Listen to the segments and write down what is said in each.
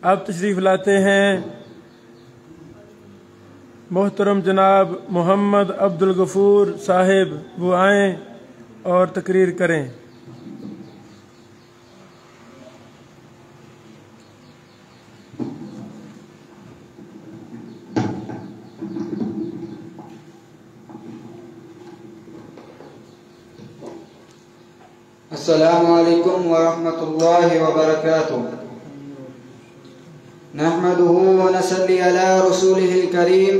اب تشریف لاتے ہیں محترم جناب محمد عبدالغفور صاحب، وہ آئیں اور تقریر کریں۔ السلام علیکم ورحمۃ اللہ وبرکاتہ۔ نحمده ونصلي على رسوله الكريم،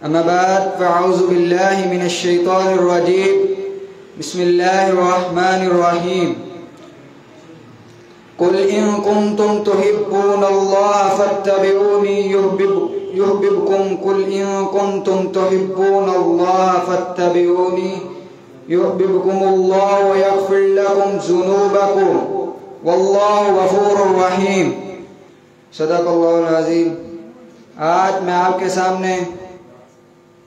اما بعد فاعوذ باللہ من الشیطان الرجیم، بسم اللہ الرحمن الرحیم۔ قل ان کنتم تحبون اللہ فاتبعونی یحببکم، قل ان کنتم تحبون اللہ فاتبعونی یحببکم اللہ ویغفر لکم ذنوبکم واللہ غفور رحیم۔ صدق اللہ العظیم۔ آج میں آپ کے سامنے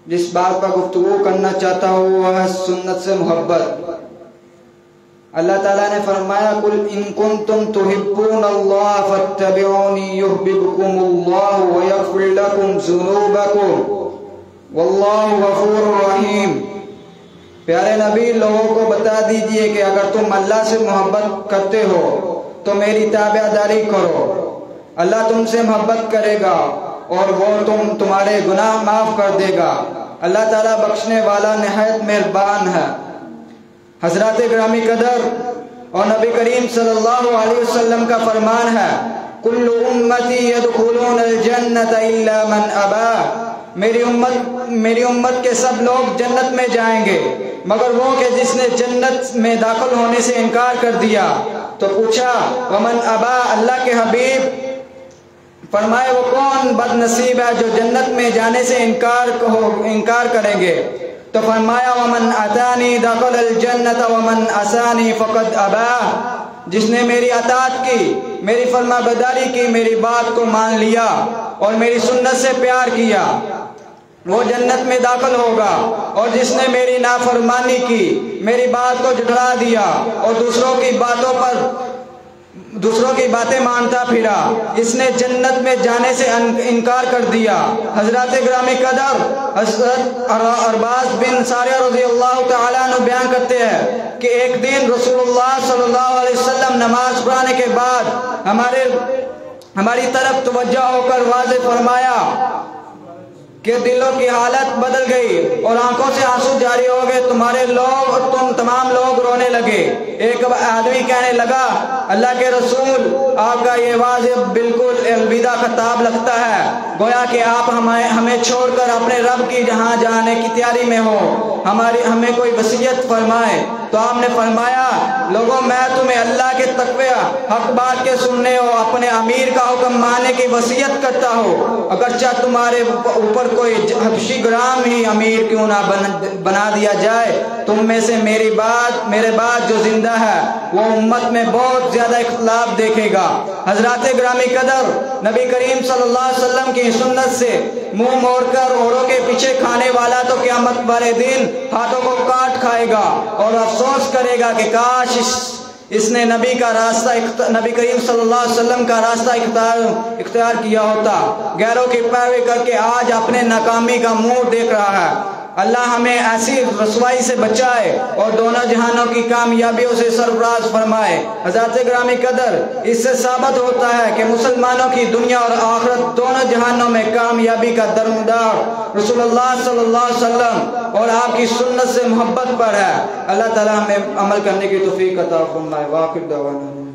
جس بات پر گفتگو کرنا چاہتا ہوں وہ ہے سنت سے محبت۔ اللہ تعالیٰ نے فرمایا قل ان کنتم تحبون اللہ فاتبعونی یحببکم اللہ ویغفر لکم ذنوبکم واللہ غفور رحیم۔ پیارے نبی، لوگوں کو بتا دیجئے کہ اگر تم اللہ سے محبت کرتے ہو تو میری تابعداری کرو، اللہ تم سے محبت کرے گا اور وہ تمہارے گناہ معاف کر دے گا۔ اللہ تعالیٰ بخشنے والا نہایت مہربان ہے۔ حضرات گرامی قدر اور نبی کریم صلی اللہ علیہ وسلم کا فرمان ہے کل امتی یدخلون الجنت الا من ابا، میری امت کے سب لوگ جنت میں جائیں گے مگر وہ کہ جس نے جنت میں داخل ہونے سے انکار کر دیا۔ تو پوچھا ومن ابا، اللہ کے حبیب فرمائے وہ کون بد نصیب ہے جو جنت میں جانے سے انکار کریں گے؟ تو فرمایا ومن اتانی دخل الجنت ومن عصانی فقد ابا، جس نے میری اطاعت کی، میری فرما برداری کی، میری بات کو مان لیا اور میری سنت سے پیار کیا وہ جنت میں داخل ہوگا، اور جس نے میری نافرمانی کی، میری بات کو جھٹلا دیا اور دوسروں کی باتیں مانتا پھرا، اس نے جنت میں جانے سے انکار کر دیا۔ حضرات گرامی قدر، حضرت ارباز بن ساریہ رضی اللہ تعالیٰ عنہ بیان کرتے ہیں کہ ایک دن رسول اللہ صلی اللہ علیہ وسلم نماز پڑھانے کے بعد ہماری طرف توجہ ہو کر واضح فرمایا کہ دلوں کی حالت بدل گئی اور آنکھوں سے آنسو جاری ہو گئے، تم تمام لوگ رونے لگے۔ ایک آدمی کہنے لگا اللہ کے رسول، آپ کا یہ واضح بالکل الوداع خطاب لگتا ہے، گویا کہ آپ ہمیں چھوڑ کر اپنے رب کی جہاں جانے کی تیاری میں ہو، ہمیں کوئی وصیت فرمائے۔ تو آپ نے فرمایا لوگوں، میں تمہیں اللہ کے تقوی، حق بات کے سننے اور اپنے امیر کا حکم ماننے کی وصیت کرتا ہوں، اگرچہ تمہارے اوپر کوئی حبشی غلام ہی امیر کیوں نہ بنا دیا جائے، تم میں سے میرے بعد جو زندہ ہے وہ امت میں بہت زیادہ اختلاف دیکھے گا۔ حضرات گرامی قدر، نبی کریم صلی اللہ علیہ وسلم کی سنت سے منہ موڑ کر اوروں کے پیچھے کھانے والا تو قیامت والے دن ہاتھوں کو کاٹ کھائے گا اور افسوس کرے گا کہ کاش اس نے نبی کریم صلی اللہ علیہ وسلم کا راستہ اختیار کیا ہوتا۔ غیروں کی پیروی کر کے آج اپنے ناکامی کا منہ دیکھ رہا ہے۔ اللہ ہمیں ایسی رسوائی سے بچائے اور دونوں جہانوں کی کامیابیوں سے سرفراز فرمائے۔ حضرات گرامی قدر، اس سے ثابت ہوتا ہے کہ مسلمانوں کی دنیا اور آخرت دونوں جہانوں میں کامیابی کا درمدار رسول اللہ صلی اللہ علیہ وسلم اور آپ کی سنت سے محبت پر ہے۔ اللہ تعالیٰ ہمیں عمل کرنے کی توفیق عطا فرمائے۔ واخر دعوانا